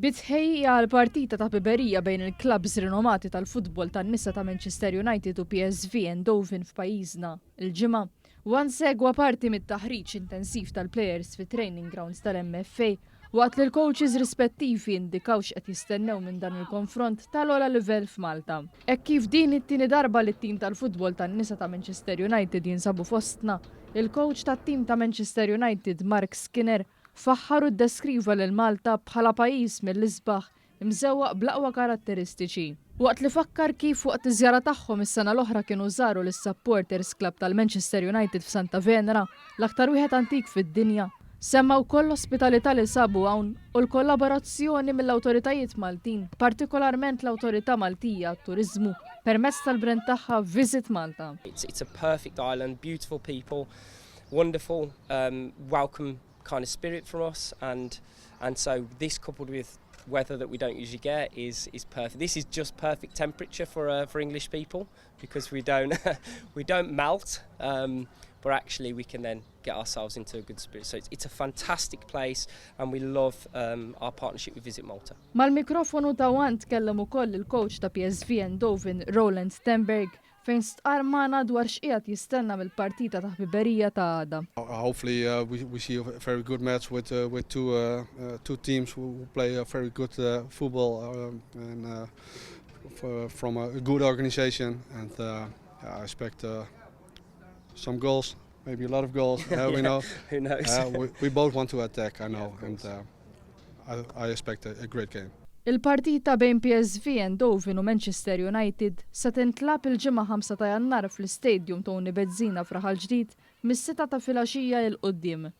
Bitħejja għall-partita ta' biberija bejn il-klabbs rinomati tal-futbol tan-nisa ta' Manchester United u PSV Eindhoven f'pajjiżna il-ġimgħa, wan segwa parti mit-taħriġ intensiv tal-plejers fit-training grounds tal-MFA waqt li l-kowċis rispettivi indikaw x'qed jistennew minn dan il-konfront tal-ogħla livell f'Malta. Hekk kif din it-tieni darba li t-tim tal-futbol tan-nisa ta' Manchester United jinsabu fostna, il-kowċ tat-tim ta' Manchester United Marc Skinner faħħar u ddeskriva lil Malta bħala pajjiż mill-isbaħ imżewwaq bl-aqwa karatteristiċi. Waqt li fakkar kif waqt iż-żjara tagħhom is-sena l-oħra kienu żaru lis-Supporters Club tal-Manchester United f'Santa Venera, l-aktar wieħed antik fid-dinja, semma wkoll l-ospitalità li sabu hawn u l-kollaborazzjoni mill-awtoritajiet Maltin, partikolarment l-Awtorità Maltija għat-Turiżmu permezz tal-brand tagħha Visit Malta. It's a perfect island, beautiful people, wonderful, welcome kind of spirit from us, and so this coupled with weather that we don't usually get is perfect. This is just perfect temperature for English people because we don't we don't melt, but actually we can then get ourselves into a good spirit. So it's a fantastic place and we love our partnership with Visit Malta. Mal-mikrofonu ta' want tkellem ukoll il-kowċ ta' PSV Eindhoven Roland Stenberg fejn stqar magħna dwar x'qiegħed jistenna mill-partita ta' ħbiberija ta' għada. Hopefully we see a very good match with two teams who play a very good football and from a good organization, and I expect some goals, maybe a lot of goals. We know. Who knows? We both want to attack, I know, and I expect a great game. Il-partita bejn PSV Eindhoven u Manchester United se tintlab il-ġimgħa 5 ta' Jannar fl-istadium Tony Bezzina f'Raħal Ġdid mis-6 ta' filgħaxija il qudiem.